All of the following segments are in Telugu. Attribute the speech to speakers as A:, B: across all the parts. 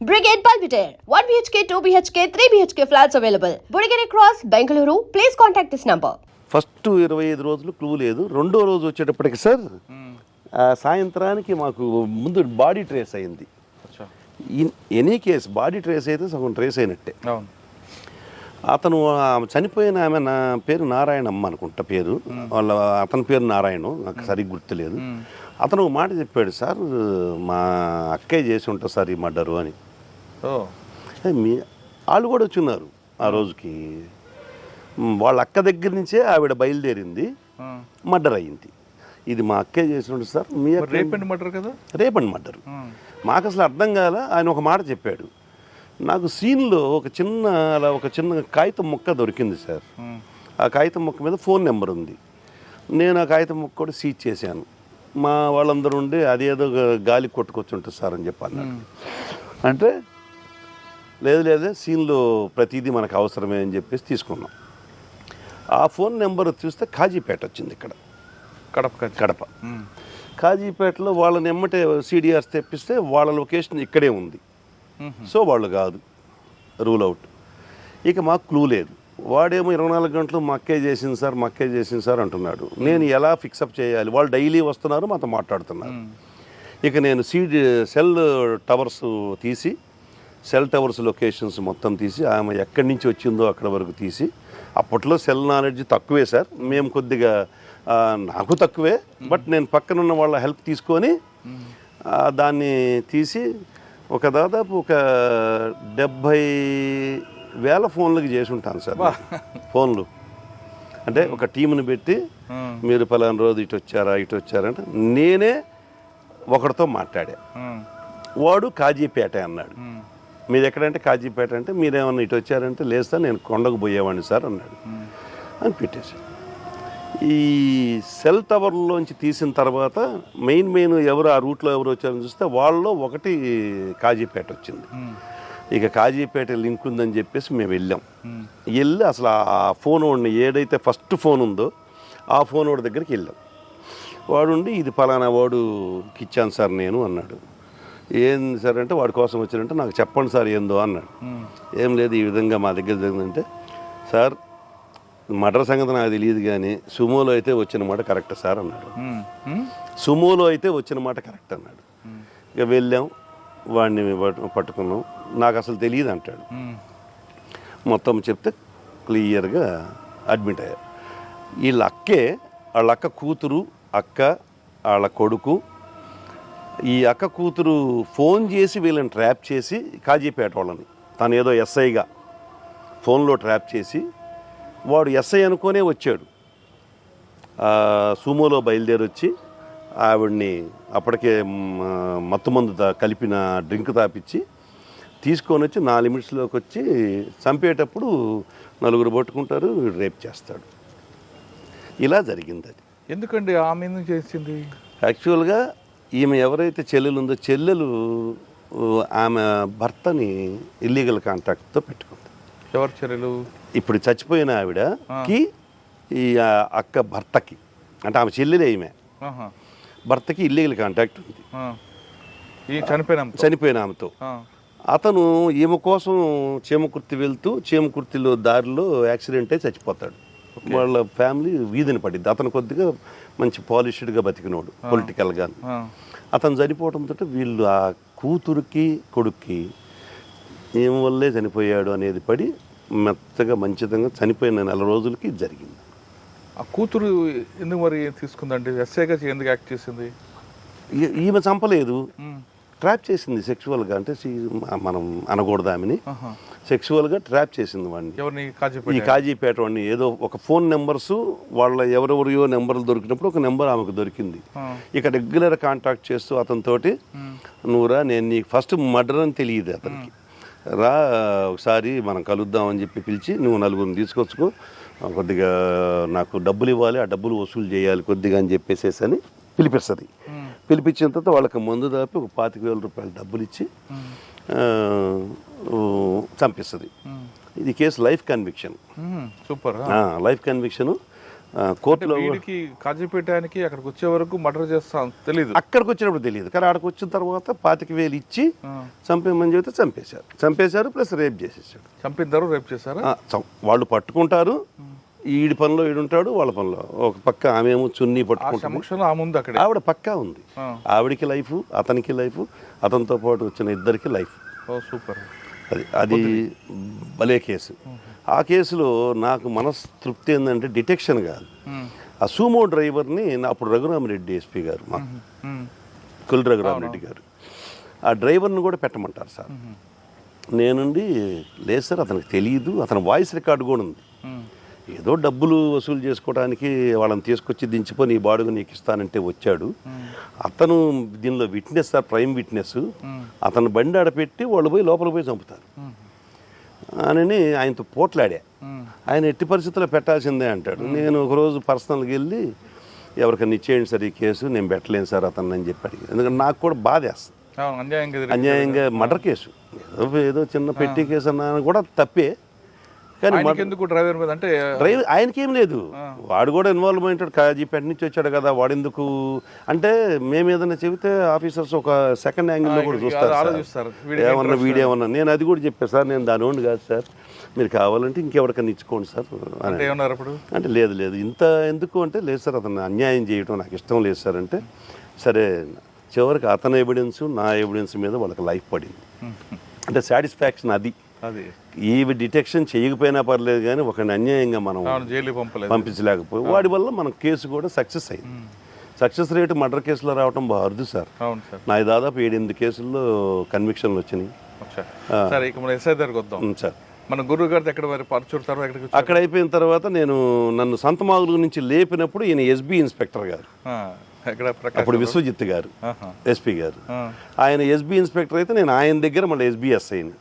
A: Brigade Palpitaire, 1 BHK, 2 BHK, 3 BHK flats available. Burigere Cross, Bengaluru. Please contact this number.
B: First 25 రోజులు క్లూ లేదు. రెండో రోజు వచ్చేటప్పటికి సార్ సాయంత్రానికి మాకు ముందు బాడీ ట్రేస్ అయింది. ఎనీ కేస్ బాడీ ట్రేస్ అయితే సగం ట్రేస్ అయినట్టే. అతను చనిపోయిన ఆమె నా పేరు నారాయణమ్మ అనుకుంటా పేరు, వాళ్ళ అతని పేరు నారాయణ, నాకు సరిగ్గా గుర్తులేదు. అతను ఒక మాట చెప్పాడు, సార్ మా అక్కయ్య చేసి ఉంటారు సార్ ఈ మర్డరు అని. వాళ్ళు కూడా వచ్చున్నారు ఆ రోజుకి. వాళ్ళ అక్క దగ్గర నుంచే ఆవిడ బయలుదేరింది, మర్డర్ అయ్యింది. ఇది మా అక్కయ్య చేసి ఉంటుంది సార్. మీ
C: రేప్ అండ్ మర్డర్ కదా?
B: Rape and murder. మాకు అసలు అర్థం కాల. ఆయన ఒక మాట చెప్పాడు నాకు. సీన్లో ఒక చిన్న కాగితం ముక్క దొరికింది సార్. ఆ కాగితం ముక్క మీద ఫోన్ నెంబర్ ఉంది. నేను ఆ కాగితం ముక్క కూడా సీజ్ చేశాను. మా వాళ్ళందరూ ఉండి అదేదో గాలి కొట్టుకొచ్చుంటుంది సార్ అని చెప్పాను. అంటే లేదు సీన్లో ప్రతిదీ మనకు అవసరమే అని చెప్పేసి తీసుకున్నాం. ఆ ఫోన్ నెంబర్ చూస్తే కాజీపేట వచ్చింది, ఇక్కడ కడప. కాజీపేటలో వాళ్ళని ఎమ్మటే సిడిఆర్స్ తెప్పిస్తే వాళ్ళ లొకేషన్ ఇక్కడే ఉంది. సో వాళ్ళు కాదు, రూల్ అవుట్. ఇక మాకు క్లూ లేదు. వాడేమో 24 గంటలు మక్కే చేసింది సార్ అంటున్నాడు. నేను ఎలా ఫిక్సప్ చేయాలి? వాళ్ళు డైలీ వస్తున్నారు, మాతో మాట్లాడుతున్నారు. ఇక నేను సెల్ టవర్స్ తీసి, సెల్ టవర్స్ లొకేషన్స్ మొత్తం తీసి, ఆమె ఎక్కడి నుంచి వచ్చిందో అక్కడ వరకు తీసి, అప్పట్లో సెల్ నాలెడ్జ్ తక్కువే సార్, మేము కొద్దిగా నాకు తక్కువే, బట్ నేను పక్కనున్న వాళ్ళ హెల్ప్ తీసుకొని దాన్ని తీసి దాదాపు 70,000 ఫోన్లకి చేసి ఉంటాను సార్. ఫోన్లు అంటే ఒక టీంని పెట్టి, మీరు పలానా రోజు ఇటు వచ్చారంటే నేనే ఒకరితో మాట్లాడా. వాడు కాజీపేట అన్నాడు. మీరు ఎక్కడంటే కాజీపేట అంటే, మీరేమన్నా ఇటు వచ్చారంటే లేదు సార్, నేను కొండకు పోయేవాడిని సార్ అన్నాడు. అని పెట్టేశాడు. ఈ సెల్ టవర్లోంచి తీసిన తర్వాత మెయిన్ ఎవరు ఆ రూట్లో ఎవరు వచ్చారని చూస్తే వాళ్ళలో ఒకటి కాజీపేట వచ్చింది. ఇక కాజీపేట లింక్ ఉందని చెప్పేసి మేము వెళ్ళి అసలు ఆ ఫోన్ వాడిని, ఏదైతే ఫస్ట్ ఫోన్ ఉందో ఆ ఫోన్ వాడి దగ్గరికి వెళ్ళాం. వాడుండి ఇది పలానా వాడుకి ఇచ్చాను సార్ నేను అన్నాడు. ఏం సార్ అంటే, వాడి కోసం వచ్చారంటే నాకు చెప్పండి సార్ ఏందో అన్నాడు. ఏం లేదు, ఈ విధంగా మా దగ్గర జరిగిందంటే, సార్ మర్డర్ సంగతి నాకు తెలియదు కానీ సుమోలో అయితే వచ్చిన మాట కరెక్ట్ సార్ అన్నాడు. సుమోలో అయితే వచ్చిన మాట కరెక్ట్ అన్నాడు. ఇక వెళ్ళాం, వాడిని పట్టుకున్నాం. నాకు అసలు తెలియదు అంటాడు. మొత్తం చెప్తే క్లియర్గా అడ్మిట్ అయ్యారు. వాళ్ళ అక్క కూతురు, వాళ్ళ కొడుకు. ఈ అక్క కూతురు ఫోన్ చేసి వీళ్ళని ట్రాప్ చేసి, కాజీపేట వాళ్ళని, తను ఏదో ఎస్ఐగా ఫోన్లో ట్రాప్ చేసి, వాడు ఎస్ఐ అనుకోనే వచ్చాడు. సుమోలో బయలుదేరి వచ్చి ఆవిడ్ని అప్పటికే మత్తుమందు కలిపిన డ్రింక్ తాపిచ్చి తీసుకొని వచ్చి 4 నిమిషంలోకి వచ్చి చంపేటప్పుడు 4 పట్టుకుంటారు, రేప్ చేస్తాడు. ఇలా జరిగింది. అది
C: ఎందుకండి ఆమె ఎందుకు చేసింది?
B: యాక్చువల్గా ఈమె ఎవరైతే చెల్లెలు ఉందో, చెల్లెలు ఆమె భర్తని ఇల్లీగల్ కాంట్రాక్ట్తో పెట్టుకుంది.
C: ఎవరు చెల్లెలు? ఇప్పుడు
B: చచ్చిపోయిన ఆవిడకి ఈ అక్క భర్తకి, అంటే ఆమె చెల్లెలే, ఈమె భర్తకి ఇల్లీగల్ కాంట్రాక్ట్ ఉంది చనిపోయిన ఆమెతో. అతను ఈమె కోసం చీమకుర్తి వెళ్తూ, చీమకుర్తిలో దారిలో యాక్సిడెంట్ అయి చచ్చిపోతాడు. వాళ్ళ ఫ్యామిలీ వీధిని పడింది. అతను కొద్దిగా మంచి పాలిష్డ్గా బతికినోడు పొలిటికల్గా. అతను చనిపోవడంతో వీళ్ళు ఆ కూతురికి కొడుక్కి ఏం వల్లే చనిపోయాడు అనేది పడి మెత్తగా మంచితంగా చనిపోయిన 4 రోజులకి జరిగింది.
C: ఆ కూతురు ఎందుకు మరి తీసుకుందండి? ఎస్ఐగా ఎందుకు యాక్ట్ చేసింది?
B: ఈమె చంపలేదు, ట్రాప్ చేసింది సెక్చువల్గా. అంటే మనం అనకూడదు, ఆమెని సెక్చువల్గా ట్రాప్ చేసింది వాడిని. ఈ కాజీపేట వాడిని. ఏదో ఒక ఫోన్ నెంబర్స్ వాళ్ళ ఎవరెవరియో నెంబర్లు దొరికినప్పుడు ఒక నెంబర్ ఆమెకు దొరికింది. ఇక రెగ్యులర్ కాంటాక్ట్ చేస్తూ అతనితోటి, నువ్వురా, నేను నీకు ఫస్ట్ మర్డర్ అని తెలియదు అతనికి, రా ఒకసారి మనం కలుద్దామని చెప్పి పిలిచి, నువ్వు 4 తీసుకొచ్చుకో, కొద్దిగా నాకు డబ్బులు ఇవ్వాలి, ఆ డబ్బులు వసూలు చేయాలి కొద్దిగా అని చెప్పేసేసి అని పిలిపిస్తుంది. పిలిపించిన తర్వాత వాళ్ళకి మందు దాపి ఒక 25,000 రూపాయలు డబ్బులు ఇచ్చి చంపిస్తుంది. ఇది case life conviction.
C: Super.
B: Life conviction. కోర్టులో
C: వీడికి కాజీపేటానికి అక్కడికి వచ్చే వరకు మర్డర్ చేస్తాం తెలీదు.
B: అక్కడికి వచ్చినప్పుడు తెలియదు, కానీ అక్కడికి వచ్చిన తర్వాత 25,000 ఇచ్చి చంపేమని చెబితే చంపేశారు ప్లస్ రేప్ చేసేసాడు.
C: చంపిద్దరు రేప్ చేశారా?
B: వాళ్ళు పట్టుకుంటారు, ఈడి పనిలో ఈడుంటాడు, వాళ్ళ పనిలో ఒక పక్క ఆమె ఏమో చున్నీ పట్టుకుంటాడు, ఆవిడ పక్కా ఉంది. ఆవిడికి లైఫ్, అతనికి లైఫ్, అతనితో పాటు వచ్చిన ఇద్దరికి లైఫ్.
C: సూపర్.
B: అది భలే కేసు. ఆ కేసులో నాకు మనస్తృప్తి ఏంటంటే డిటెక్షన్ కాదు, ఆ సూమో డ్రైవర్ని అప్పుడు రఘురామరెడ్డి ఎస్పీ గారు, మా కుల్ రఘురామరెడ్డి గారు, ఆ డ్రైవర్ని కూడా పెట్టమంటారు సార్. నేనుండి లేదు సార్ అతనికి తెలియదు, అతని వాయిస్ రికార్డు కూడా ఉంది, ఏదో డబ్బులు వసూలు చేసుకోవడానికి వాళ్ళని తీసుకొచ్చి దించిపోయి నీ బాడుగు నీకు ఇస్తానంటే వచ్చాడు, అతను దీనిలో విట్నెస్ సార్, ప్రైమ్ విట్నెస్, అతను బండి ఆడపెట్టి వాళ్ళు పోయి లోపల పోయి చంపుతారు అని ఆయనతో పోట్లాడా. ఆయన ఎట్టి పరిస్థితుల్లో పెట్టాల్సిందే అంటాడు. నేను ఒకరోజు పర్సనల్గా వెళ్ళి ఎవరికైనా ఇచ్చేయండి సార్ ఈ కేసు, నేను పెట్టలేను సార్ అతన్ని అని చెప్పి అడిగాను. ఎందుకంటే నాకు కూడా బాధేస్తుంది, అన్యాయంగా మర్డర్ కేసు, ఏదో చిన్న పెట్టి కేసు అన్నా కూడా తప్పే, కానీ
C: ఎందుకు డ్రైవర్ మీద అంటే
B: డ్రైవర్ ఆయనకేం లేదు, వాడు కూడా ఇన్వాల్వ్ అయ్యాడు, కాజీపేట నుంచి వచ్చాడు కదా, వాడెందుకు అంటే మేము ఏదైనా చెబితే ఆఫీసర్స్ ఒక సెకండ్ యాంగిల్లో కూడా చూస్తారు, ఏమన్నా వీడియో ఏమన్నా. నేను అది కూడా చెప్పాను సార్, నేను దాని ఓన్లీ కాదు సార్, మీరు కావాలంటే ఇంకెవరికైనా ఇచ్చుకోండి సార్ అంటే లేదు ఇంత ఎందుకు అంటే లేదు సార్ అతను అన్యాయం చేయడం నాకు ఇష్టం లేదు సార్ అంటే, సరే చివరికి అతని ఎవిడెన్స్ నా ఎవిడెన్స్ మీద వాళ్ళకి లైఫ్ పడింది. అంటే సాటిస్ఫాక్షన్ అది. ఈ డిటెక్షన్ చేయకపోయినా పర్లేదు, కానీ ఒకరిని అన్యాయంగా మనం పంపించలేకపోయి వాడి వల్ల మన కేసు కూడా సక్సెస్ అయింది. సక్సెస్ రేటు మర్డర్ కేసులో రావడం బాగా అరుదు సార్. నా దాదాపు 7-8 కేసుల్లో కన్విక్షన్లు వచ్చినాయి.
C: సార్ మన గురువు గారి
B: అక్కడ అయిపోయిన తర్వాత నన్ను సంతమాగుల నుంచి లేపినప్పుడు ఈయన ఎస్బీ ఇన్స్పెక్టర్ గారు, అప్పుడు విశ్వజిత్ గారు ఎస్పీ గారు, ఆయన ఎస్బీ ఇన్స్పెక్టర్ అయితే నేను ఆయన దగ్గర మళ్ళీ ఎస్బీఎస్ అయింది.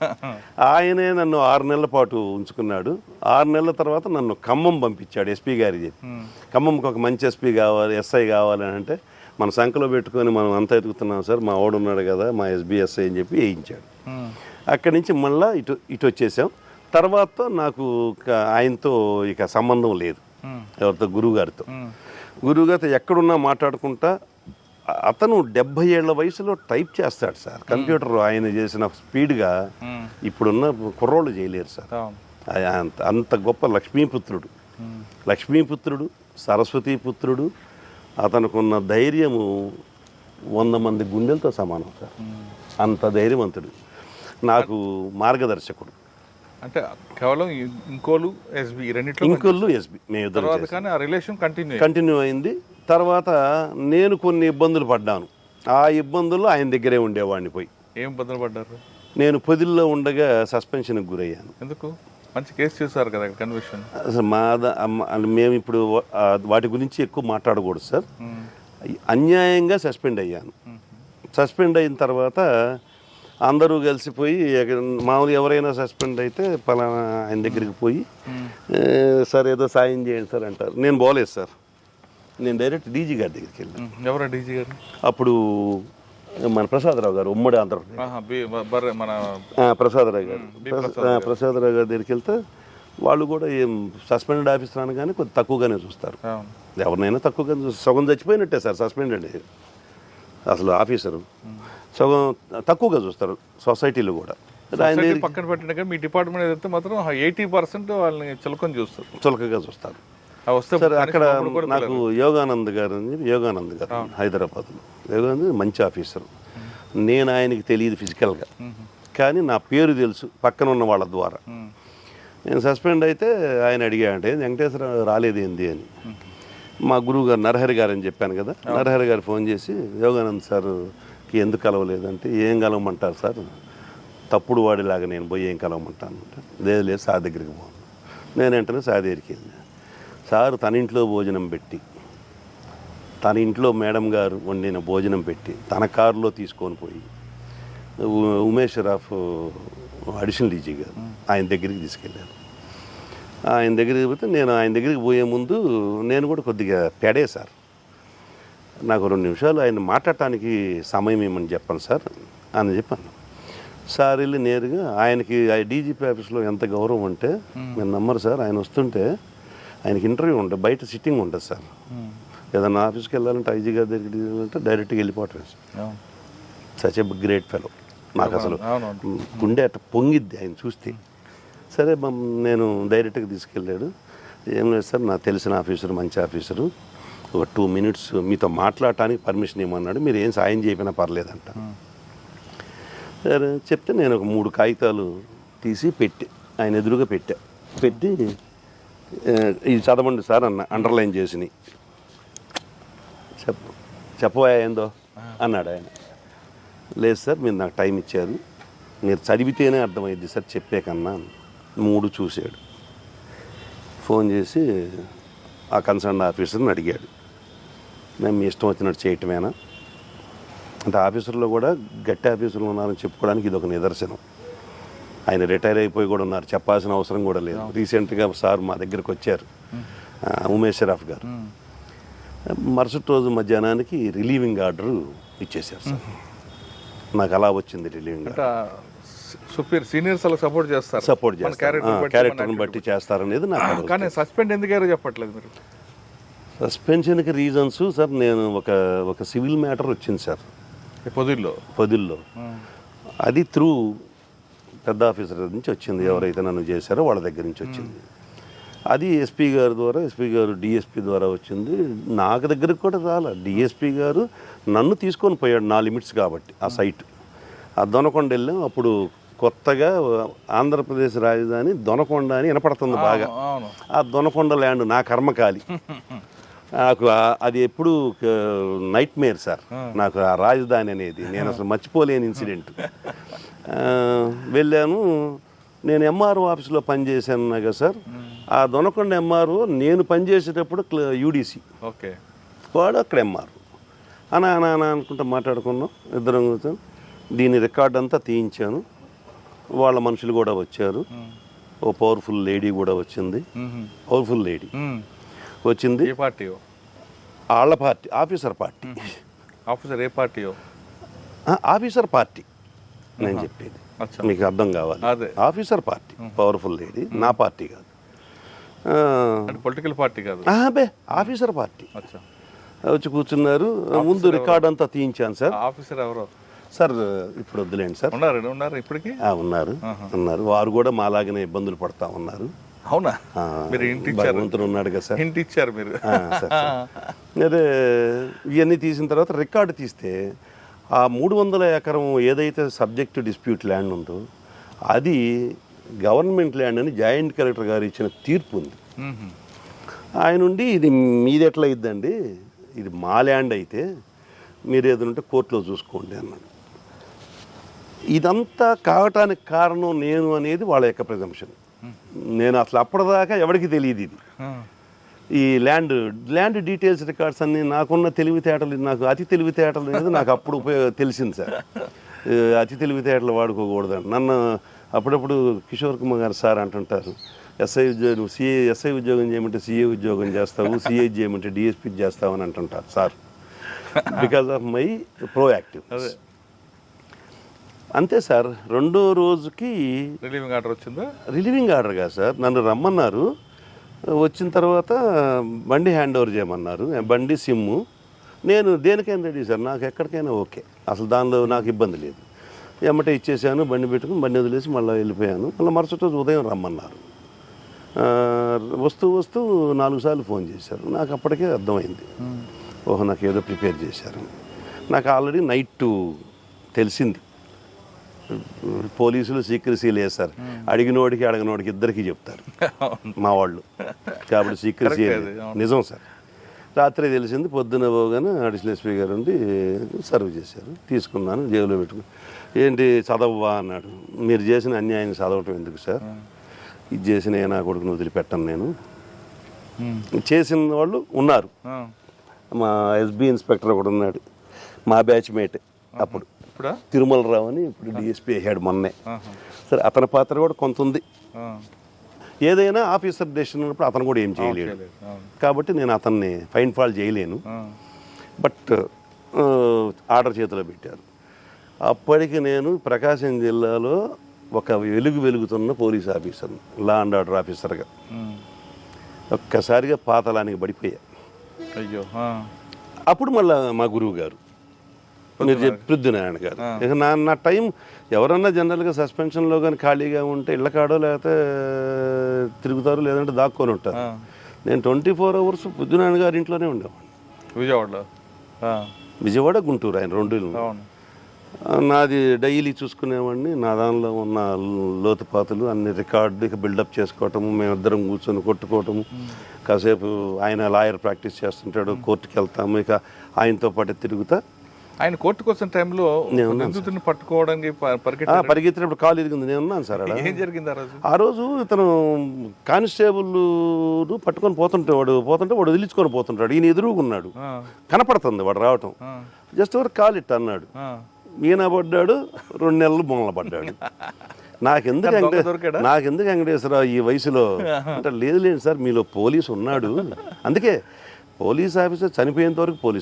B: ఆయనే నన్ను 6 నెలల పాటు ఉంచుకున్నాడు. 6 నెలల తర్వాత నన్ను ఖమ్మం పంపించాడు ఎస్పీ గారి చెప్పి, ఖమ్మంకి ఒక మంచి ఎస్పీ కావాలి, ఎస్ఐ కావాలని అంటే మన సంఖలో పెట్టుకొని మనం అంతా ఎదుగుతున్నాం సార్, మా వాడు ఉన్నాడు కదా మా ఎస్బీఎస్ఐ అని చెప్పి వేయించాడు. అక్కడి నుంచి మళ్ళీ ఇటు వచ్చేసాం. తర్వాత నాకు ఆయనతో ఇక సంబంధం లేదు, ఎవరితో గురువుగారితో ఎక్కడున్నా మాట్లాడుకుంటా. అతను 70 ఏళ్ల వయసులో టైప్ చేస్తాడు సార్ కంప్యూటర్, ఆయన చేసిన స్పీడ్గా ఇప్పుడున్న కుర్రోళ్ళు చేయలేరు సార్. అంత గొప్ప లక్ష్మీపుత్రుడు సరస్వతీపుత్రుడు. అతనుకున్న ధైర్యము 100 మంది గుండెలతో సమానం సార్, అంత ధైర్యవంతుడు, నాకు మార్గదర్శకుడు.
C: అంటే కేవలం ఇంకోలు ఎస్బీ
B: కంటిన్యూ అయింది. తర్వాత నేను కొన్ని ఇబ్బందులు పడ్డాను, ఆ ఇబ్బందుల్లో ఆయన దగ్గరే ఉండేవాడిని. పోయి
C: ఏం ఇబ్బందులు పడ్డారు?
B: నేను పొదిల్లో ఉండగా సస్పెన్షన్కి గురయ్యాను.
C: ఎందుకు? మంచి కేసు చేశారు కదా కన్విక్షన్.
B: అసలు మేము ఇప్పుడు వాటి గురించి ఎక్కువ మాట్లాడకూడదు సార్. అన్యాయంగా సస్పెండ్ అయ్యాను. సస్పెండ్ అయిన తర్వాత అందరూ కలిసిపోయి మామూలు ఎవరైనా సస్పెండ్ అయితే పలానా ఆయన దగ్గరికి పోయి సార్ ఏదో సాయం చేయండి సార్ అంటారు. నేను పోలేదు సార్, నేను డైరెక్ట్ డీజీ గారి దగ్గరికి వెళ్ళాను.
C: ఎవరా డీజీ గారు?
B: అప్పుడు మన ప్రసాదరావు గారు, ఉమ్మడి ఆంధ్రప్రదేశ్ ప్రసాదరావు గారి దగ్గరికి వెళ్తే వాళ్ళు కూడా ఏం సస్పెండెడ్ ఆఫీసర్ అని కానీ కొద్ది తక్కువగానే చూస్తారు. ఎవరినైనా తక్కువగానే చూస్తారు. సగం చచ్చిపోయినట్టే సార్ సస్పెండెడ్ అసలు ఆఫీసరు, సగం తక్కువగా చూస్తారు సొసైటీలో కూడా.
C: పక్కన పెట్టిన మీ డిపార్ట్మెంట్ ఏదైతే మాత్రం 80% వాళ్ళని చులకగా చూస్తారు.
B: సార్ అక్కడ నాకు యోగానంద్ గారు హైదరాబాద్లో, యోగానంద్ మంచి ఆఫీసర్. నేను ఆయనకి తెలియదు ఫిజికల్గా, కానీ నా పేరు తెలుసు పక్కన ఉన్న వాళ్ళ ద్వారా. నేను సస్పెండ్ అయితే ఆయన అడిగా అంటే వెంకటేశ్వర రాలేదేంది అని. మా గురువు గారు నరహరి గారు అని చెప్పాను కదా, నరహరి గారు ఫోన్ చేసి యోగానంద్ సార్కి ఎందుకు కలవలేదంటే, ఏం కలవమంటారు సార్, తప్పుడు వాడిలాగా నేను పోయి ఏం కలవమంటాను అంటే, లేదు సార్ దగ్గరికి పోను. నేను వెంటనే సార్ దగ్గరికి వెళ్ళాను. సార్ తన ఇంట్లో భోజనం పెట్టి, తన ఇంట్లో మేడం గారు వండిన భోజనం పెట్టి తన కారులో తీసుకొని పోయి ఉమేష్ రాఫ్ అడిషనల్ డీజీ గారు ఆయన దగ్గరికి తీసుకెళ్ళాను. ఆయన దగ్గరికి పోతే నేను ఆయన దగ్గరికి పోయే ముందు నేను కూడా కొద్దిగా పెడే సార్, నాకు 2 నిమిషాలు ఆయన మాట్లాడటానికి సమయం ఏమని చెప్పాను సార్ అని చెప్పాను. సార్ వెళ్ళి నేరుగా ఆయనకి డీజీపీ ఆఫీస్లో ఎంత గౌరవం అంటే మీరు నమ్మరు సార్, ఆయన వస్తుంటే ఆయనకి ఇంటర్వ్యూ ఉంటుంది, బయట సిట్టింగ్ ఉంటుంది సార్. ఏదన్నా ఆఫీస్కి వెళ్ళాలంటే ఐజీ గారి దగ్గరికి వెళ్ళాలంటే డైరెక్ట్గా వెళ్ళిపోవటం sir. Such a great fellow. నాకు అసలు గుండె అట్ట పొంగిద్ది ఆయన చూస్తే. సరే నేను డైరెక్ట్గా తీసుకెళ్ళాడు. ఏం లేదు సార్, నాకు తెలిసిన ఆఫీసరు, మంచి ఆఫీసరు, ఒక 2 minutes మీతో మాట్లాడటానికి పర్మిషన్ ఇవ్వమన్నాడు, మీరు ఏం సాయం చేయకపోయినా పర్లేదంట. సరే చెప్తే నేను ఒక 3 కాగితాలు తీసి ఆయన ఎదురుగా పెట్టి ఇది చదవండి సార్ అన్న, అండర్లైన్ చేసినాయి. చెప్పవా ఏందో అన్నాడు ఆయన. లేదు సార్, మీరు నాకు టైం ఇచ్చారు, మీరు చదివితేనే అర్థమైంది సార్ చెప్పే కన్నా. 3 చూశాడు. ఫోన్ చేసి ఆ కన్సర్న్ ఆఫీసర్ని అడిగాడు, మేము మీ ఇష్టం వచ్చినట్టు చేయటమేనా అంటే. ఆఫీసర్లో కూడా గట్టి ఆఫీసర్లు ఉన్నారని చెప్పుకోవడానికి ఇది ఒక నిదర్శనం. ఆయన రిటైర్ అయిపోయి కూడా ఉన్నారు, చెప్పాల్సిన అవసరం కూడా లేదు. రీసెంట్గా సార్ మా దగ్గరికి వచ్చారు, ఉమేష్ షరాఫ్ గారు. మరుసటి రోజు మధ్యాహ్నానికి రిలీవింగ్ ఆర్డర్ ఇచ్చేసారు సార్. నాకు అలా వచ్చింది రిలీవింగ్ ఆర్డర్.
C: సీనియర్స్ సపోర్ట్ చేస్తారు,
B: క్యారెక్టర్ని బట్టి చేస్తారనేది నాకు.
C: కానీ సస్పెండ్ ఎందుకు చెప్పట్లేదు మీరు?
B: సస్పెన్షన్కి రీజన్స్ సార్, నేను ఒక సివిల్ మ్యాటర్ వచ్చింది సార్ పొదిల్లో. అది త్రూ పెద్ద ఆఫీసర్ నుంచి వచ్చింది, ఎవరైతే నన్ను చేశారో వాళ్ళ దగ్గర నుంచి వచ్చింది. అది ఎస్పీ గారి ద్వారా, ఎస్పీ గారు డిఎస్పీ ద్వారా వచ్చింది. నాకు దగ్గరికి కూడా రాలా. డిఎస్పీ గారు నన్ను తీసుకొని పోయాడు, నా లిమిట్స్ కాబట్టి. ఆ సైట్ ఆ దొనకొండ వెళ్ళాం. అప్పుడు కొత్తగా ఆంధ్రప్రదేశ్ రాజధాని దొనకొండ అని వినపడుతుంది బాగా. ఆ దొనకొండ ల్యాండ్ నా కర్మకాలి. నాకు అది ఎప్పుడు నైట్ మేర్ సార్, నాకు ఆ రాజధాని అనేది నేను అసలు మర్చిపోలేని ఇన్సిడెంట్. వెళ్ళాను. నేను ఎంఆర్ఓ ఆఫీస్లో పనిచేశాను కదా సార్. ఆ దొనకొండ ఎంఆర్ఓ నేను పనిచేసేటప్పుడు యూడీసీ, వాడు అక్కడ ఎంఆర్ఓ. అనా అనుకుంటా మాట్లాడుకున్నాం ఇద్దరం. దీని రికార్డ్ అంతా తీయించాను. వాళ్ళ మనుషులు కూడా వచ్చారు. ఓ పవర్ఫుల్ లేడీ కూడా వచ్చింది. పవర్ఫుల్ లేడీ వచ్చింది. వాళ్ళ పార్టీ, ఆఫీసర్ పార్టీ.
C: ఆఫీసర్ ఏ పార్టీయో?
B: ఆఫీసర్ పార్టీ నేను చెప్పేది మీకు అర్థం కావాలి. Officer party, powerful lady. నా పార్టీ కాదు,
C: పొలిటికల్ పార్టీ కాదు,
B: ఆఫీసర్ పార్టీ. వచ్చి కూర్చున్నారు. ముందు రికార్డ్ అంతా తీయించాను సార్.
C: ఆఫీసర్ ఎవరో
B: సార్ ఇప్పుడు వద్దులేండి సార్.
C: ఉన్నారు ఇప్పటికీ
B: ఉన్నారు. వారు కూడా మాలాగానే ఇబ్బందులు పడతా ఉన్నారు.
C: అవునా?
B: భగవంతుడు ఉన్నాడు కదా సార్.
C: ఇంటి ఇచ్చారు మీరు.
B: అదే ఇవన్నీ తీసిన తర్వాత రికార్డు తీస్తే ఆ 300 ఎకరం ఏదైతే సబ్జెక్టు డిస్ప్యూట్ ల్యాండ్ ఉందో అది గవర్నమెంట్ ల్యాండ్ అని జాయింట్ కలెక్టర్ గారు ఇచ్చిన తీర్పు ఉంది. ఆయన నుండి ఇది మీది ఎట్లా అయిద్దండి, ఇది మా ల్యాండ్ అయితే మీరు ఏదంటే కోర్టులో చూసుకోండి అన్నాడు. ఇదంతా కావటానికి కారణం నేను అనేది వాళ్ళ యొక్క ప్రిజంప్షన్. నేను అసలు అప్పటిదాకా ఎవరికి తెలియదు ఇది. ఈ ల్యాండ్ డీటెయిల్స్ రికార్డ్స్ అన్నీ నాకున్న తెలివితేటలు, నాకు అతి తెలివితేటలు అనేది నాకు అప్పుడు తెలిసింది సార్. అతి తెలివితేటలు వాడుకోకూడదని నన్ను అప్పుడప్పుడు కిషోర్ కుమార్ గారు సార్ అంటుంటారు, ఎస్ఐ ఉద్యోగం చేయమంటే సిఏ ఉద్యోగం చేస్తావు, సిఐ చేయమంటే డిఎస్పీ చేస్తావు అని అంటుంటారు sir. Because of my proactive. అంతే సార్. 2వ రోజుకి
C: రిలీవింగ్ ఆర్డర్ వచ్చిందా?
B: రిలీవింగ్ ఆర్డర్ కాదు సార్, నన్ను రమ్మన్నారు. వచ్చిన తర్వాత బండి హ్యాండ్ ఓవర్ చేయమన్నారు. బండి సిమ్ము. నేను దేనికైనా రెడీ సార్, నాకు ఎక్కడికైనా ఓకే, అసలు దానిలో నాకు ఇబ్బంది లేదు. ఎమ్మటే ఇచ్చేసాను, బండి పెట్టుకుని బండి వదిలేసి మళ్ళీ వెళ్ళిపోయాను. మళ్ళీ మరుసటి రోజు ఉదయం రమ్మన్నారు. వస్తూ 4 సార్లు ఫోన్ చేశారు. నాకు అప్పటికే అర్థమైంది, ఓహో నాకు ఏదో ప్రిపేర్ చేశారు. నాకు ఆల్రెడీ నైట్ తెలిసింది. పోలీసులు సీక్రసీ లేదు సార్, అడిగినోడికి అడగనోడికి ఇద్దరికి చెప్తారు మా వాళ్ళు, కాబట్టి సీక్రసీ నిజం సార్. రాత్రి తెలిసింది. పొద్దున పోగానే అడిషనల్ ఎస్పీ గారు ఉండి సర్వ్ చేశారు. తీసుకున్నాను, జేబులో పెట్టుకుని. ఏంటి చదవవా అన్నాడు. మీరు చేసిన అన్యాయాన్ని చదవటం ఎందుకు సార్, ఇది చేసిన నా కొడుకుని వదిలిపెట్టను నేను. చేసిన వాళ్ళు ఉన్నారు. మా ఎస్బీ ఇన్స్పెక్టర్ ఒకడు ఉన్నాడు, మా బ్యాచ్ మేట్ అప్పుడు, తిరుమల రావు అని, ఇప్పుడు డిఎస్పీ అయ్యాడు మొన్నే. సరే అతని పాత్ర కూడా కొంత ఉంది. ఏదైనా ఆఫీసర్ డెసిషన్ ఉన్నప్పుడు అతను కూడా ఏం చేయలేడు, కాబట్టి నేను అతన్ని ఫైన్ ఫాల్ చేయలేను. బట్ ఆర్డర్ చేతిలో పెట్టారు. అప్పటికి నేను ప్రకాశం జిల్లాలో ఒక వెలుగుతున్న police officer, law and order ఆఫీసర్గా. ఒక్కసారిగా పాతలానికి పడిపోయా.
C: అయ్యో
B: అప్పుడు మళ్ళీ మా గురువు గారు మీరు పృథ్వీనారాయణ గారు, ఇక నా టైం ఎవరన్నా జనరల్గా సస్పెన్షన్లో కానీ ఖాళీగా ఉంటే ఇళ్ళ కాడో లేకపోతే తిరుగుతారు, లేదంటే దాక్కొని ఉంటారు. నేను 24 hours పృథ్వీనారాయణ గారి ఇంట్లోనే ఉండేవాడిని.
C: విజయవాడలో
B: విజయవాడ, గుంటూరు, ఆయన 2
C: అవును.
B: నాది డైలీ చూసుకునేవాడిని. నా దానిలో ఉన్న లోతుపాతులు అన్ని రికార్డు ఇక బిల్డప్ చేసుకోవటము, మేమిద్దరం కూర్చొని కొట్టుకోవటము. కాసేపు ఆయన లాయర్ ప్రాక్టీస్ చేస్తుంటాడు, కోర్టుకి వెళ్తాము, ఇక ఆయనతో పాటు తిరుగుతా.
C: ఆయన కోర్టుకు వచ్చిన టైంలో నిందితుడిని పట్టుకోవడానికి
B: పరిగెత్తినప్పుడు కాలు ఇరిగింది. నేను ఉన్నాను సార్.
C: ఏం జరిగింది
B: ఆ రోజు ఇతను కానిస్టేబుల్ పట్టుకొని పోతుంటే వాడు వదిలించుకొని పోతుంటాడు. ఈయన ఎదురుగున్నాడు, కనపడుతుంది వాడు రావటం. జస్ట్ ఎవరు కాలు ఇట్ట అన్నాడు, ఈయన పడ్డాడు. 2 నెలలు బొమ్మలు పడ్డాడు. నాకెందుకు వెంకటేశ్వరరావు ఈ వయసులో అంటే, లేదు సార్ మీలో పోలీసు ఉన్నాడు, అందుకే పోలీస్ ఆఫీసర్ చనిపోయేంత వరకు పోలీస్